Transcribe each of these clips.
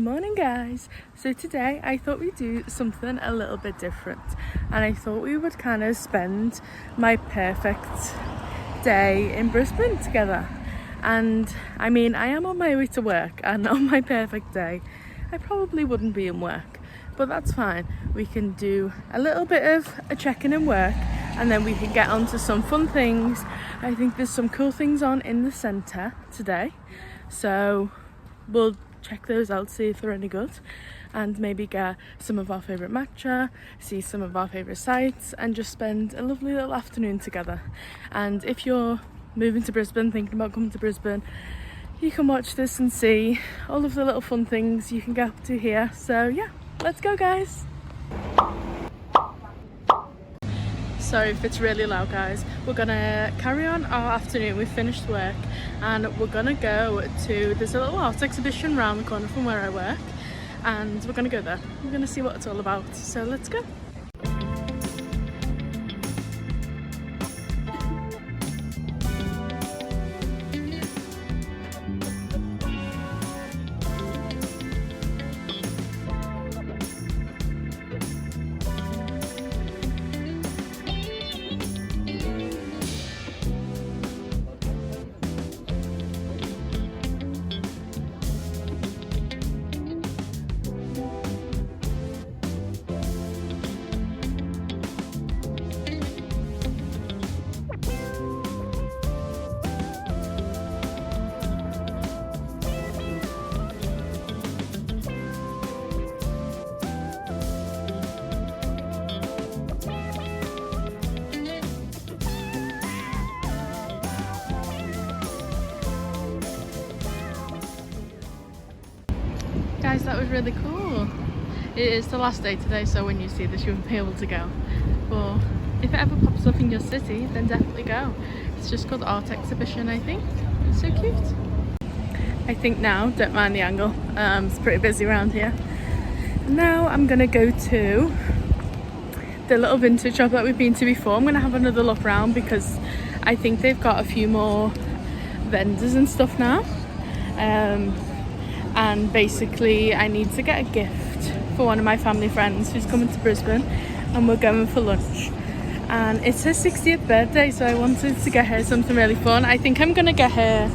Good morning guys. So today I thought we'd do something a little bit different, and I thought we would kind of spend my perfect day in Brisbane together. And I mean, I am on my way to work, and on my perfect day I probably wouldn't be in work, but that's fine. We can do a little bit of a check-in in work, and then we can get on to some fun things. I think there's some cool things on in the centre today, so we'll check those out, see if they're any good, and maybe get some of our favourite matcha, see some of our favourite sites, and just spend a lovely little afternoon together. And if you're moving to Brisbane, thinking about coming to Brisbane, you can watch this and see all of the little fun things you can get up to here. So yeah, let's go guys. Sorry if it's really loud guys. We're gonna carry on our afternoon. We've finished work and we're gonna go to, there's a little art exhibition around the corner from where I work, and we're gonna go there. We're gonna see what it's all about, so let's go. Guys, that was really cool. It is the last day today, so when you see this you won't be able to go, but if it ever pops up in your city then definitely go. It's just called Art Exhibition, I think. It's so cute. I think now, don't mind the angle, it's pretty busy around here. Now I'm gonna go to the little vintage shop that we've been to before. I'm gonna have another look around because I think they've got a few more vendors and stuff now. And basically I need to get a gift for one of my family friends who's coming to Brisbane, and we're going for lunch, and it's her 60th birthday, so I wanted to get her something really fun. I think I'm gonna get her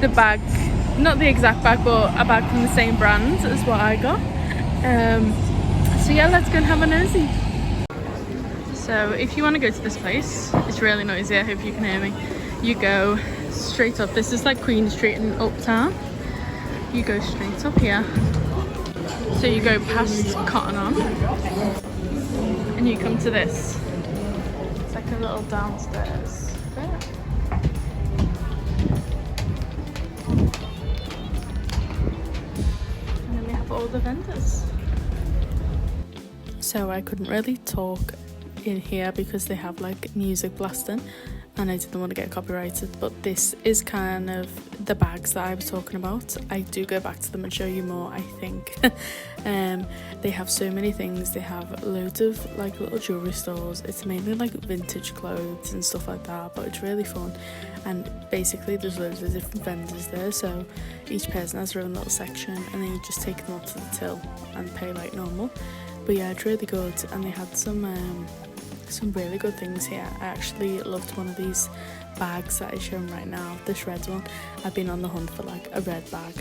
the bag, not the exact bag, but a bag from the same brand as what I got. So yeah, let's go and have a nosy. So if you want to go to this place, it's really noisy, I hope you can hear me. You go straight up. This is like Queen Street in Uptown. You go straight up here, so you go past Cotton On and you come to this. It's like a little downstairs bit. And then we have all the vendors. So I couldn't really talk in here because they have like music blasting and I didn't want to get copyrighted, but this is kind of the bags that I was talking about. I do go back to them and show you more, I think. They have so many things. They have loads of like little jewelry stores. It's mainly like vintage clothes and stuff like that, but it's really fun. And basically there's loads of different vendors there, so each person has their own little section, and then you just take them up to the till and pay like normal. But yeah, it's really good, and they had some really good things here. I actually loved one of these bags that is shown right now, this red one. I've been on the hunt for like a red bag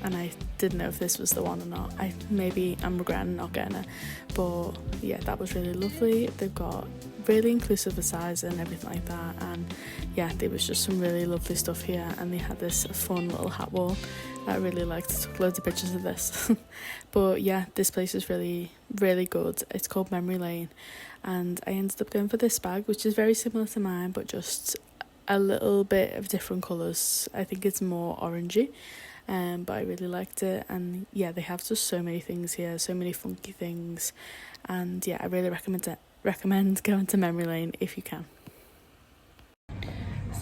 and I didn't know if this was the one or not. I'm regretting not getting it, but yeah, that was really lovely. They've got really inclusive size and everything like that, and yeah, there was just some really lovely stuff here. And they had this fun little hat wall that I really liked. I took loads of pictures of this. But yeah, this place is really good. It's called Memory Lane, and I ended up going for this bag, which is very similar to mine but just a little bit of different colours. I think it's more orangey, but I really liked it. And yeah, they have just so many things here, so many funky things, and yeah, I really recommend going to Memory Lane if you can.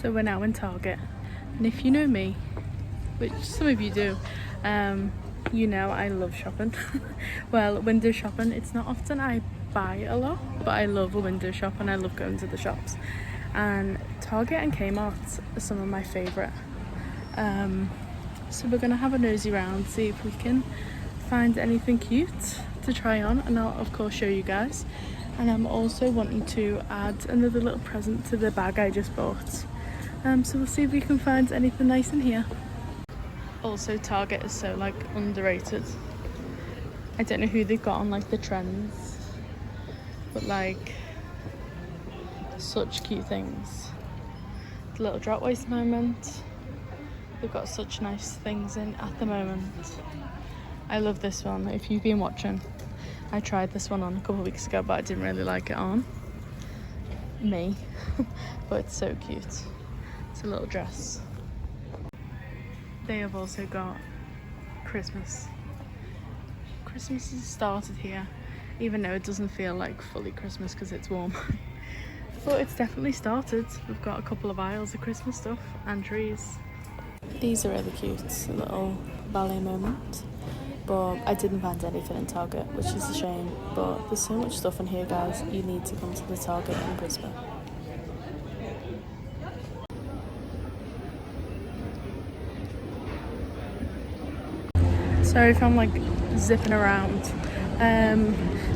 So we're now in Target, and if you know me, which some of you do, you know I love shopping. Well, window shopping, it's not often I buy a lot, but I love a window shop and I love going to the shops. And Target and Kmart are some of my favourite So we're gonna have a nosy round, see if we can find anything cute to try on, and I'll of course show you guys. And I'm also wanting to add another little present to the bag I just bought. So we'll see if we can find anything nice in here. Also, Target is so like underrated. I don't know who they've got on like the trends, but like such cute things. The little drop waist moment. They've got such nice things in at the moment. I love this one. If you've been watching, I tried this one on a couple of weeks ago, but I didn't really like it on me. But it's so cute. It's a little dress. They have also got Christmas. Christmas has started here, even though it doesn't feel like fully Christmas because it's warm. But it's definitely started. We've got a couple of aisles of Christmas stuff and trees. These are really cute, a little ballet moment. But I didn't find anything in Target, which is a shame. But there's so much stuff in here, guys. You need to come to the Target in Brisbane. Sorry if I'm like zipping around.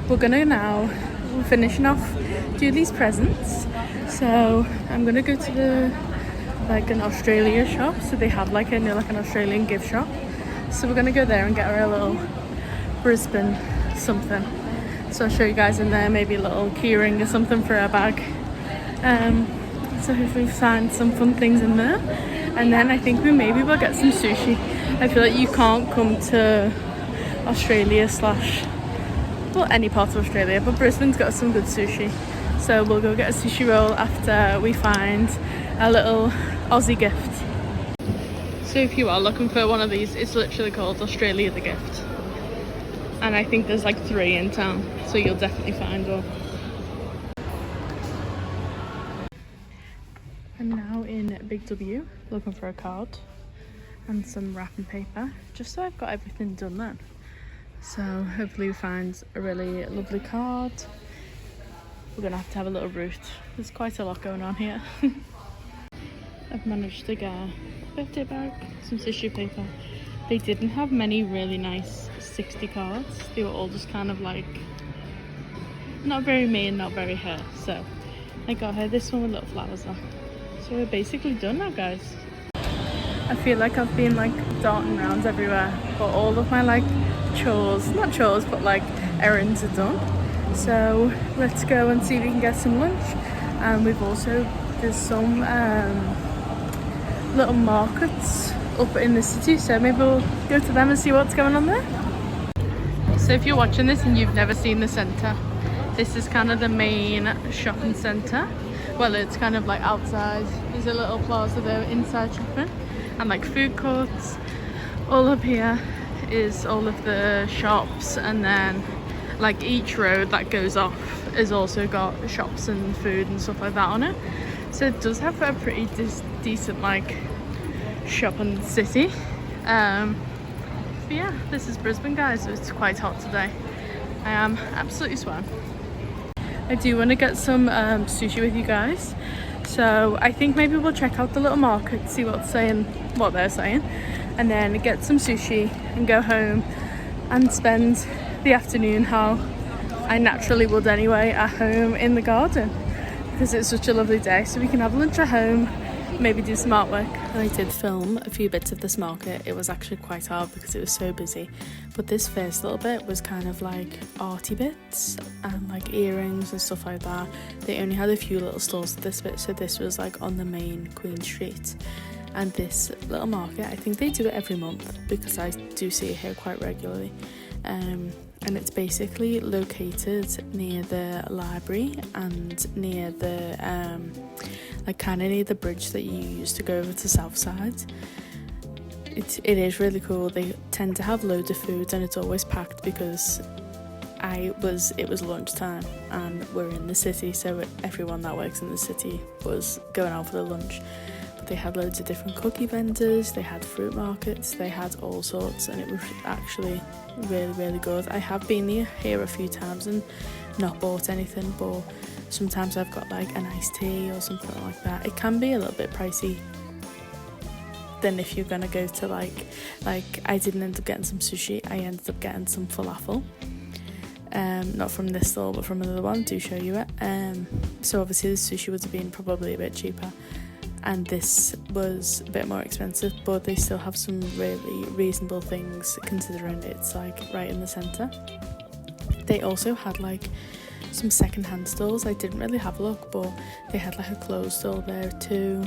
We're gonna now, we're finishing off, do these presents. So I'm gonna go to the like an Australia shop. So they have like an Australian gift shop. So we're gonna go there and get her a little Brisbane something. So I'll show you guys in there, maybe a little keyring or something for her bag. So hopefully we find some fun things in there. And then I think we maybe will get some sushi. I feel like you can't come to Australia / well, any part of Australia, but Brisbane's got some good sushi. So we'll go get a sushi roll after we find a little Aussie gift. So if you are looking for one of these, it's literally called Australia the Gift. And I think there's like 3 in town, so you'll definitely find one. I'm now in Big W looking for a card and some wrapping paper, just so I've got everything done then. So hopefully we find a really lovely card. We're gonna have to have a little route. There's quite a lot going on here. I've managed to get a birthday bag, some tissue paper. They didn't have many really nice 60 cards. They were all just kind of like not very me and not very her. So I got her this one with little flowers on. So we're basically done now, guys. I feel like I've been like darting around everywhere, but all of my like not chores, but like errands are done. So let's go and see if we can get some lunch. And we've also, there's some little markets up in the city, so maybe we'll go to them and see what's going on there. So if you're watching this and you've never seen the centre, this is kind of the main shopping centre. Well, it's kind of like outside. There's a little plaza there, inside shopping, and like food courts. All up here is all of the shops, and then like each road that goes off has also got shops and food and stuff like that on it. So it does have a pretty decent like shopping city. But yeah, this is Brisbane, guys. It's quite hot today. I am absolutely sweating. I do want to get some sushi with you guys, so I think maybe we'll check out the little market, see what they're saying, and then get some sushi and go home and spend the afternoon how I naturally would anyway, at home in the garden, because it's such a lovely day. So we can have lunch at home, maybe do some artwork. I did film a few bits of this market. It was actually quite hard because it was so busy, but this first little bit was kind of like arty bits and like earrings and stuff like that. They only had a few little stores at this bit, so this was like on the main Queen Street. And this little market, I think they do it every month because I do see it here quite regularly. And it's basically located near the library and near the like kind of near the bridge that you use to go over to Southside. It is really cool. They tend to have loads of food and it's always packed because it was lunchtime and we're in the city, so everyone that works in the city was going out for the lunch. But they had loads of different cookie vendors, they had fruit markets, they had all sorts, and it was actually really, really good. I have been here a few times and not bought anything, but sometimes I've got like an iced tea or something like that. It can be a little bit pricey than if you're gonna go to like I didn't end up getting some sushi. I ended up getting some falafel. Not from this stall but from another one. Do show you it. So obviously the sushi would have been probably a bit cheaper, and this was a bit more expensive, but they still have some really reasonable things considering it's like right in the centre. They also had like some second-hand stalls. I didn't really have a look, but they had like a clothes stall there too,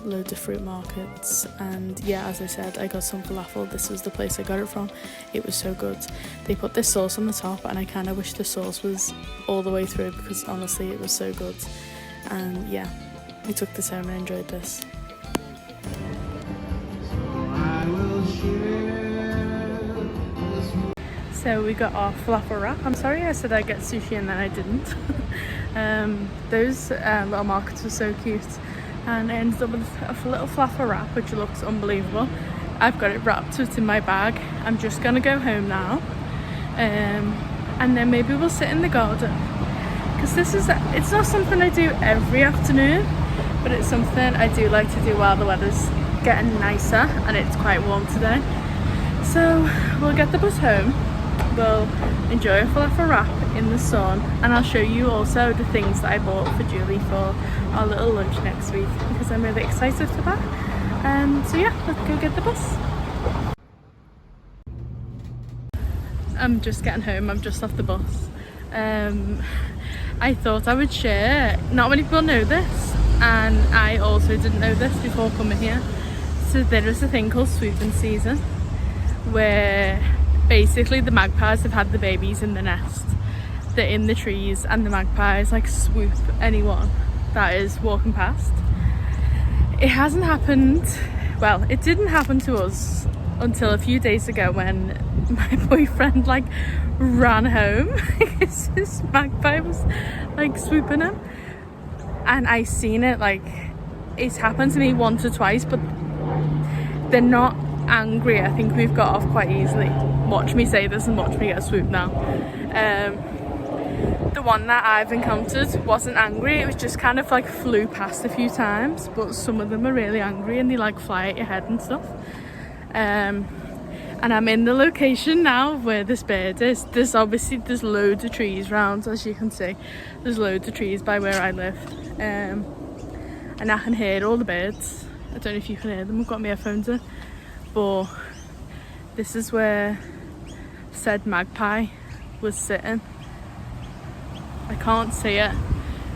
loads of fruit markets, and yeah, as I said, I got some falafel. This was the place I got it from. It was so good. They put this sauce on the top, and I kind of wish the sauce was all the way through, because honestly it was so good. And yeah, we took this home and enjoyed this. So we got our falafel wrap. I'm sorry I said I'd get sushi and then I didn't. Those little markets were so cute, and I ended up with a little falafel wrap which looks unbelievable. I've got it wrapped so it's in my bag. I'm just gonna go home now, and then maybe we'll sit in the garden, because it's not something I do every afternoon, but it's something I do like to do while the weather's getting nicer and it's quite warm today. So we'll get the bus home, we'll enjoy a falafel wrap in the sun, and I'll show you also the things that I bought for Julie for our little lunch next week, because I'm really excited for that. So yeah, let's go get the bus. I'm just getting home, I'm just off the bus. I thought I would share, not many people know this, and I also didn't know this before coming here. So there is a thing called swooping season, where basically the magpies have had the babies in the nest. They're in the trees and the magpies like swoop anyone that is walking past. It hasn't happened, well, it didn't happen to us until a few days ago when my boyfriend like ran home because this magpie was like swooping him, and I seen it. Like, it's happened to me once or twice, but they're not angry. I think we've got off quite easily. Watch me say this and watch me get swooped now. The one that I've encountered wasn't angry, it was just kind of like flew past a few times, but some of them are really angry and they like fly at your head and stuff. And I'm in the location now where this bird is. There's loads of trees around, as you can see. There's loads of trees by where I live, and I can hear all the birds. I don't know if you can hear them, I've got my earphones in, but this is where said magpie was sitting. I can't see it,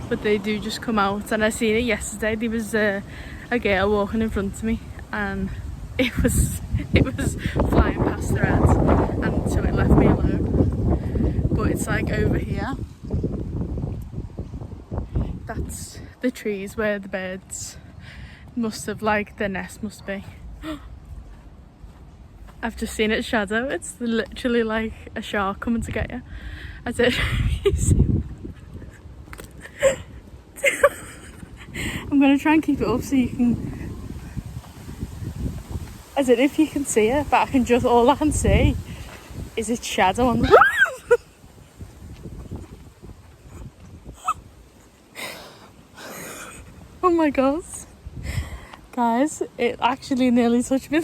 but they do just come out, and I seen it yesterday. There was a girl walking in front of me, and it was flying past their head, and so it left me alone. But it's like over here, that's the trees where the birds must have, like, their nest must be. I've just seen its shadow. It's literally like a shark coming to get you. I did. I'm gonna try and keep it up so you can. I don't know if you can see it, but all I can see is its shadow on the. Oh my god, guys! It actually nearly touched me.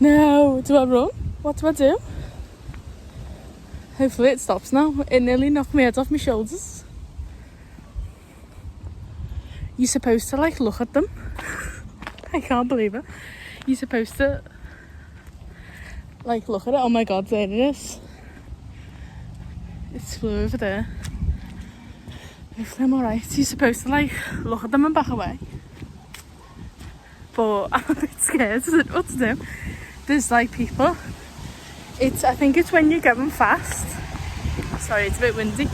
No, do I run? What do I do? Hopefully it stops now. It nearly knocked my head off my shoulders. You're supposed to like look at them. I can't believe it. You're supposed to like look at it. Oh my god, there it is. It's flew over there. Hopefully I'm alright. You're supposed to like look at them and back away. But I'm a bit scared. I don't know what to do. There's like people. I think it's when you're going fast. Sorry, it's a bit windy.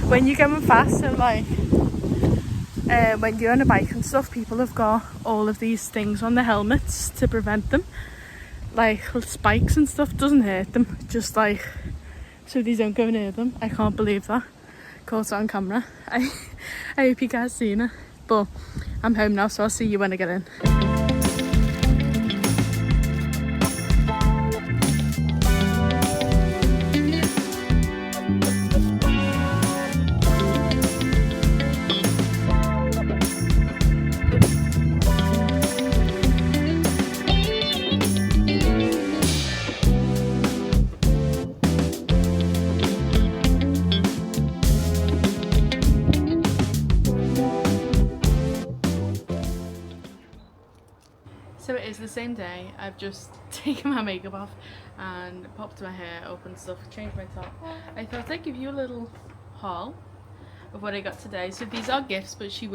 When you're going fast, so like when you're on a bike and stuff, people have got all of these things on their helmets to prevent them. Like spikes and stuff, doesn't hurt them, just like so they don't go near them. I can't believe that. Caught it on camera. I hope you guys seen it. But I'm home now, so I'll see you when I get in. same day I've just taken my makeup off and popped my hair up and stuff, changed my top. I thought I'd give you a little haul of what I got today. So these are gifts, but she's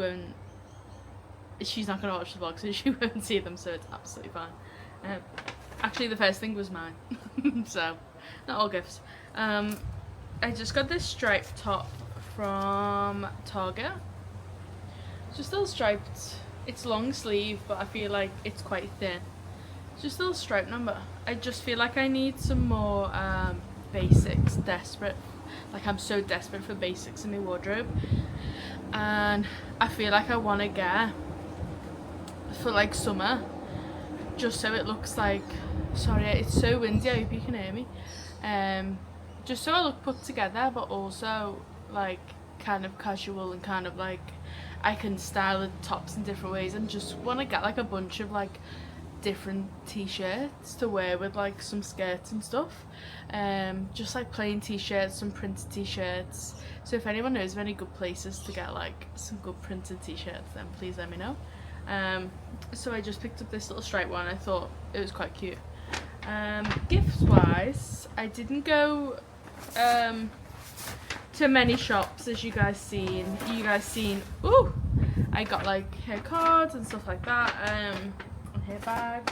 not going to watch the vlog, so she won't see them, so it's absolutely fine. Actually, the first thing was mine, so not all gifts. I just got this striped top from Target. It's just a little striped. It's long sleeve, but I feel like it's quite thin. It's just a little stripe number. I just feel like I need some more basics. Desperate. Like, I'm so desperate for basics in my wardrobe. And I feel like I want to get for like summer, just so it looks like, sorry it's so windy, I hope you can hear me, just so I look put together, but also like kind of casual and kind of like I can style the tops in different ways, and just want to get like a bunch of like different t-shirts to wear with like some skirts and stuff, just like plain t-shirts, some printed t-shirts. So if anyone knows of any good places to get like some good printed t-shirts, then please let me know. So I just picked up this little striped one. I thought it was quite cute. Gifts wise, I didn't go to many shops, as you guys seen. Ooh, I got like hair cards and stuff like that, and hair bag.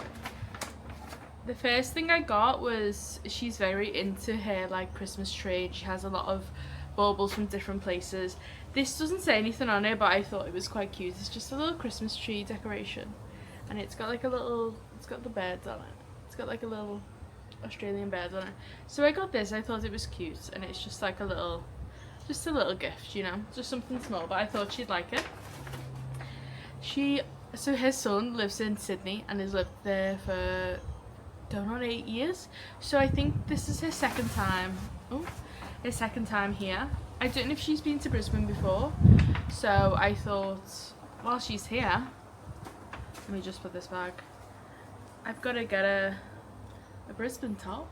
The first thing I got was, she's very into her like Christmas tree. She has a lot of baubles from different places. This doesn't say anything on it, but I thought it was quite cute. It's just a little Christmas tree decoration, and it's got like a little, it's got the birds on it. It's got like a little Australian bird on it. So I got this. I thought it was cute, and it's just like a little, just a little gift, you know, just something small, but I thought she'd like it. So her son lives in Sydney and has lived there for, don't know, 8 years. So I think this is her second time. Oh, her second time here. I don't know if she's been to Brisbane before, so I thought, while she's here, let me just put this bag. I've got to get a Brisbane top.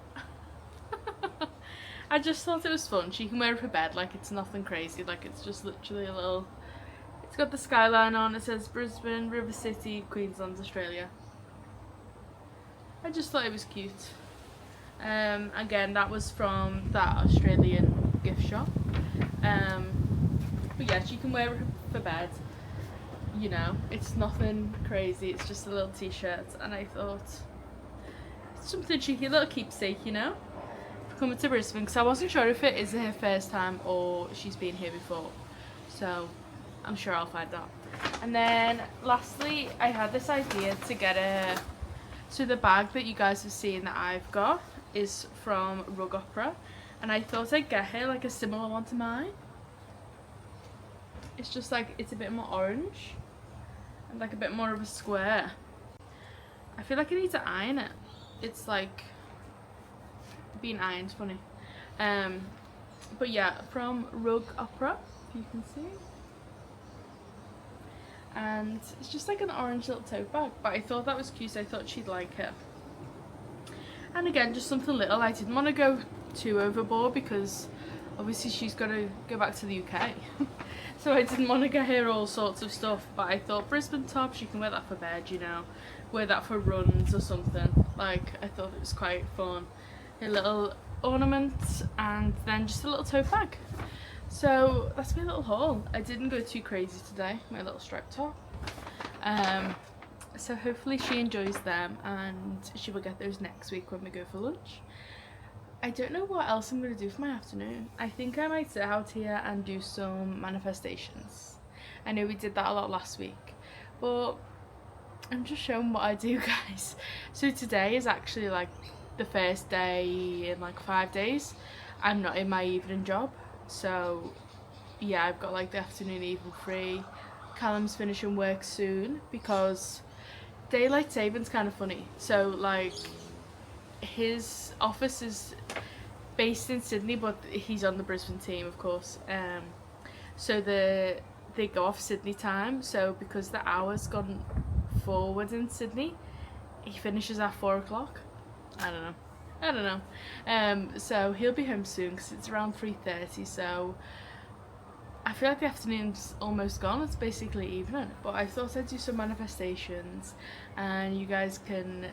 I just thought it was fun. She can wear it for bed, like it's nothing crazy, like it's just literally a little, it's got the skyline on, it says Brisbane, River City, Queensland, Australia. I just thought it was cute. Again, that was from that Australian gift shop. But yeah, she can wear it for bed, you know, it's nothing crazy, it's just a little t-shirt, and I thought it's something cheeky, a little keepsake, you know, for coming to Brisbane, because I wasn't sure if it is her first time or she's been here before, so I'm sure I'll find out. And then lastly, I had this idea to get a, so the bag that you guys have seen that I've got is from Rug Opera, and I thought I'd get her like a similar one to mine. It's just like, it's a bit more orange and like a bit more of a square. I feel like I need to iron it. It's like being ironed, funny. But yeah, from Rug Opera, if you can see. And it's just like an orange little tote bag, but I thought that was cute. I thought she'd like it. And again, just something little. I didn't want to go too overboard because obviously she's got to go back to the UK. So I didn't want to get her all sorts of stuff, but I thought Brisbane top, she can wear that for bed, you know, wear that for runs or something. Like, I thought it was quite fun. A little ornament and then just a little tote bag. So that's my little haul. I didn't go too crazy today, my little striped top. So hopefully she enjoys them, and she will get those next week when we go for lunch. I don't know what else I'm going to do for my afternoon. I think I might sit out here and do some manifestations. I know we did that a lot last week, but I'm just showing what I do, guys. So today is actually like the first day in like 5 days I'm not in my evening job. So yeah, I've got like the afternoon evening free. Callum's finishing work soon because daylight saving's kind of funny. So like, his office is based in Sydney, but he's on the Brisbane team, of course. So they go off Sydney time. So because the hour's gone forward in Sydney, he finishes at 4 o'clock. I don't know. So he'll be home soon because it's around 3:30. So I feel like the afternoon's almost gone, it's basically evening, but I thought I'd do some manifestations and you guys can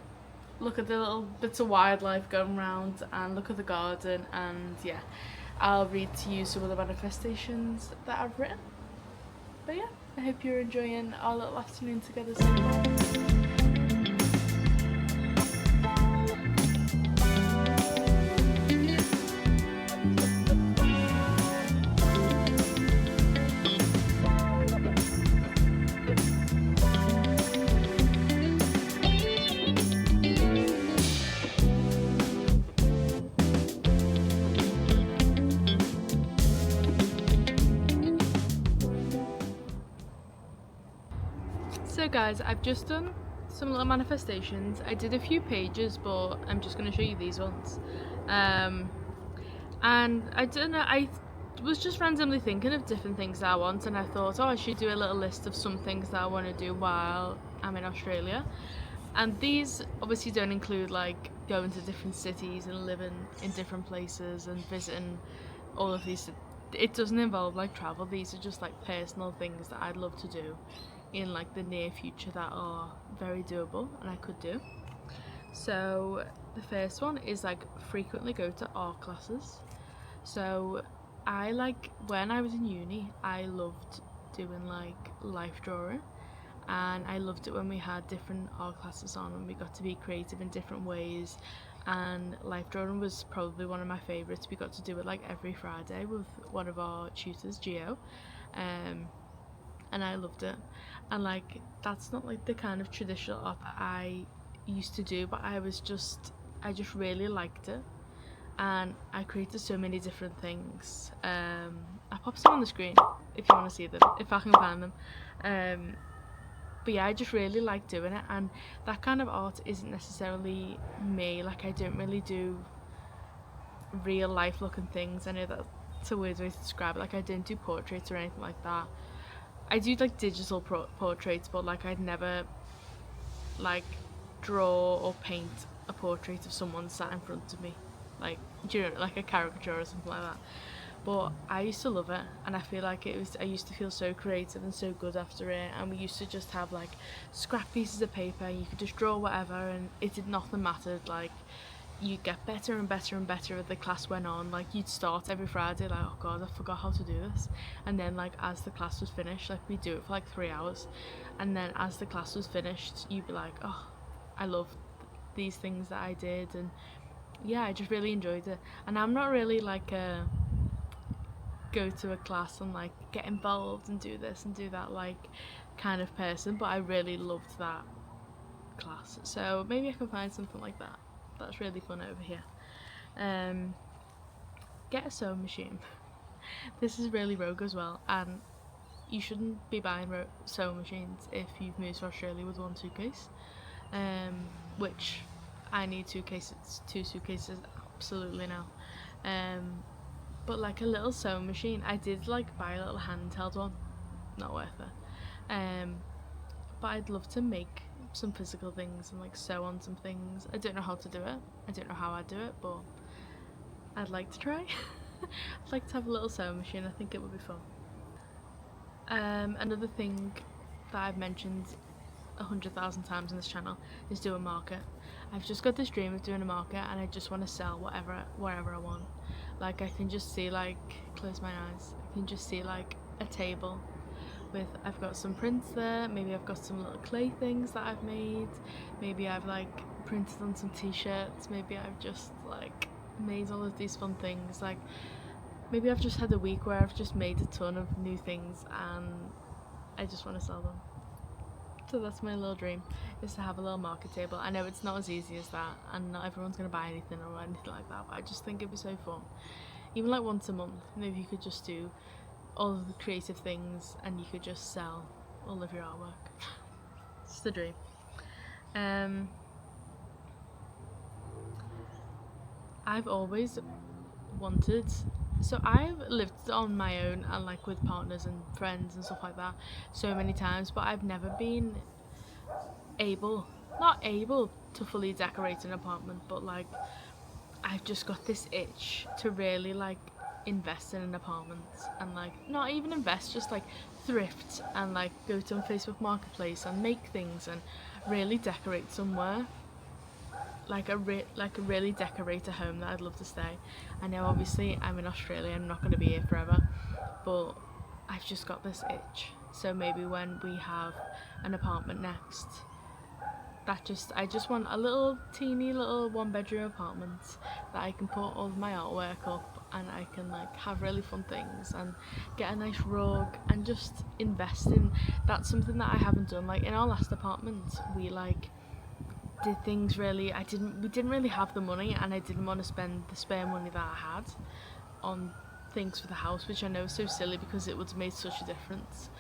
look at the little bits of wildlife going around and look at the garden, and yeah, I'll read to you some of the manifestations that I've written. But yeah, I hope you're enjoying our little afternoon together so far. So guys, I've just done some little manifestations. I did a few pages, but I'm just going to show you these ones. And I don't know, I was just randomly thinking of different things that I want, and I thought, oh, I should do a little list of some things that I want to do while I'm in Australia. And these obviously don't include like going to different cities and living in different places and visiting all of these. It doesn't involve like travel. These are just like personal things that I'd love to do in like the near future that are very doable and I could do. So the first one is like frequently go to art classes. So I like, when I was in uni, I loved doing like life drawing, and I loved it when we had different art classes on and we got to be creative in different ways, and life drawing was probably one of my favourites. We got to do it like every Friday with one of our tutors, Gio, and I loved it. And like, that's not like the kind of traditional art that I used to do, but I just really liked it, and I created so many different things. I pop some on the screen if you want to see them, if I can find them. But yeah, I just really like doing it, and that kind of art isn't necessarily me. Like, I don't really do real life looking things. I know that's a weird way to describe it. Like, I don't do portraits or anything like that. I do like digital portraits, but like I'd never like draw or paint a portrait of someone sat in front of me, like, do you know, like a caricature or something like that. But I used to love it, and I feel like I used to feel so creative and so good after it. And we used to just have like scrap pieces of paper, and you could just draw whatever, and it did nothing mattered. Like, you'd get better and better and better as the class went on. Like, you'd start every Friday like, oh god, I forgot how to do this, and then like as the class was finished, like we'd do it for like 3 hours, and then as the class was finished you'd be like, oh, I love these things that I did. And yeah, I just really enjoyed it. And I'm not really like a go to a class and like get involved and do this and do that like kind of person, but I really loved that class, so maybe I can find something like that. That's really fun over here. Get a sewing machine. This is really rogue as well, and you shouldn't be buying sewing machines if you've moved to Australia with one suitcase, which I need two suitcases absolutely now. But like a little sewing machine, I did like buy a little handheld one, not worth it. But I'd love to make some physical things and like sew on some things. I don't know how to do it, I don't know how I'd do it, but I'd like to try. I'd like to have a little sewing machine, I think it would be fun. Another thing that I've mentioned 100,000 times on this channel is do a market. I've just got this dream of doing a market, and I just want to sell wherever I want. Like, I can just see, like, close my eyes, I can just see like a table with, I've got some prints there, maybe I've got some little clay things that I've made, maybe I've like printed on some t-shirts, maybe I've just like made all of these fun things, like maybe I've just had a week where I've just made a ton of new things and I just want to sell them. So that's my little dream, is to have a little market table. I know it's not as easy as that, and not everyone's going to buy anything or anything like that, but I just think it'd be so fun. Even like once a month, maybe you could just do all of the creative things and you could just sell all of your artwork. It's the dream. I've always wanted, so I've lived on my own and like with partners and friends and stuff like that so many times, but I've never been not able to fully decorate an apartment, but like I've just got this itch to really like invest in an apartment, and like not even invest, just like thrift and like go to Facebook Marketplace and make things and really decorate somewhere, like really decorate a home that I'd love to stay. I know obviously I'm in Australia, I'm not going to be here forever, but I've just got this itch. So maybe when we have an apartment next, I just want a little teeny little 1-bedroom apartment that I can put all of my artwork up, and I can like have really fun things and get a nice rug and just invest in. That's something that I haven't done. Like in our last apartment, we like did things really, we didn't really have the money, and I didn't want to spend the spare money that I had on things for the house, which I know is so silly because it would have made such a difference,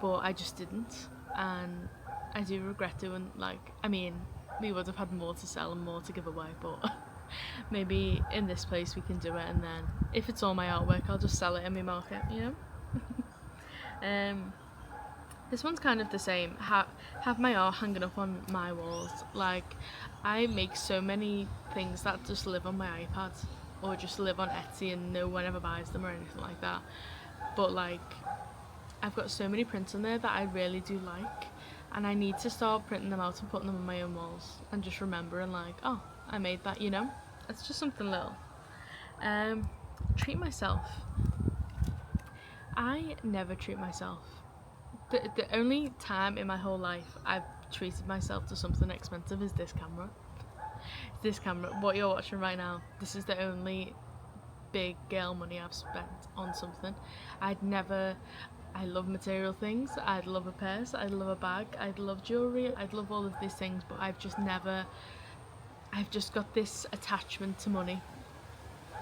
but I just didn't, and I do regret doing, like, I mean, we would have had more to sell and more to give away, but maybe in this place we can do it, and then if it's all my artwork I'll just sell it in my market, you know. This one's kind of the same. Have my art hanging up on my walls. Like, I make so many things that just live on my iPad or just live on Etsy and no one ever buys them or anything like that. But like, I've got so many prints on there that I really do like, and I need to start printing them out and putting them on my own walls and just remembering like, oh, I made that, you know? It's just something little. Treat myself. I never treat myself. The only time in my whole life I've treated myself to something expensive is this camera. This camera, what you're watching right now, this is the only big girl money I've spent on something. I love material things, I'd love a purse, I'd love a bag, I'd love jewellery, I'd love all of these things, but I've just got this attachment to money.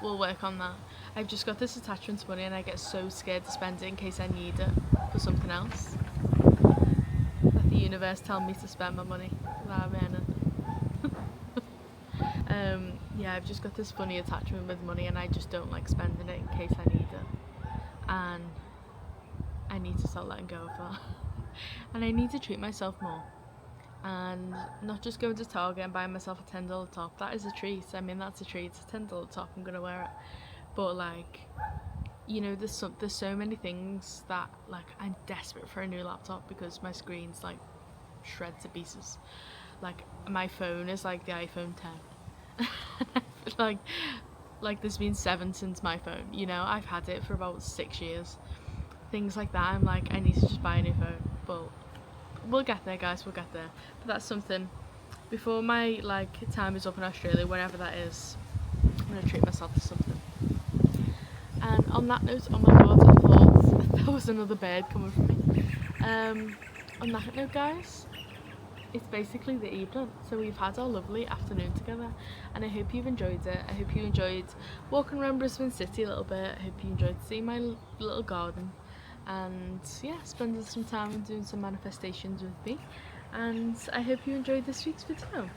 We'll work on that. I've just got this attachment to money, and I get so scared to spend it in case I need it for something else. Let the universe tell me to spend my money without earning. Yeah, I've just got this funny attachment with money, and I just don't like spending it in case I need it. And I need to start letting go of that. And I need to treat myself more. And not just going to Target and buying myself a $10 top. That is a treat. I mean, that's a treat. It's a $10 top, I'm gonna wear it. But like, you know, there's so many things that, like, I'm desperate for a new laptop because my screen's like shred to pieces. Like, my phone is like the iPhone 10. like there's been 7 since my phone, you know. I've had it for about 6 years. Things like that, I'm like, I need to just buy a new phone. But we'll get there, guys, we'll get there. But that's something, before my like time is up in Australia, whenever that is, I'm gonna treat myself to something. And on that note, oh my god, I thought that was another bird coming from me. On that note, guys, it's basically the evening, so we've had our lovely afternoon together, and I hope you've enjoyed it. I hope you enjoyed walking around Brisbane City a little bit. I hope you enjoyed seeing my little garden, and yeah, spending some time and doing some manifestations with me. And I hope you enjoyed this week's video.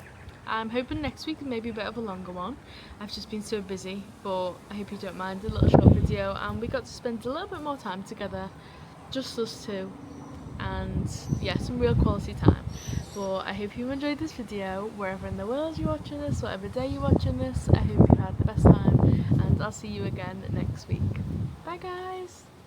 I'm hoping next week is maybe a bit of a longer one. I've just been so busy, but I hope you don't mind a little short video, and we got to spend a little bit more time together, just us two, and yeah, some real quality time. But I hope you enjoyed this video, wherever in the world you're watching this, whatever day you're watching this. I hope you had the best time, and I'll see you again next week. Bye guys!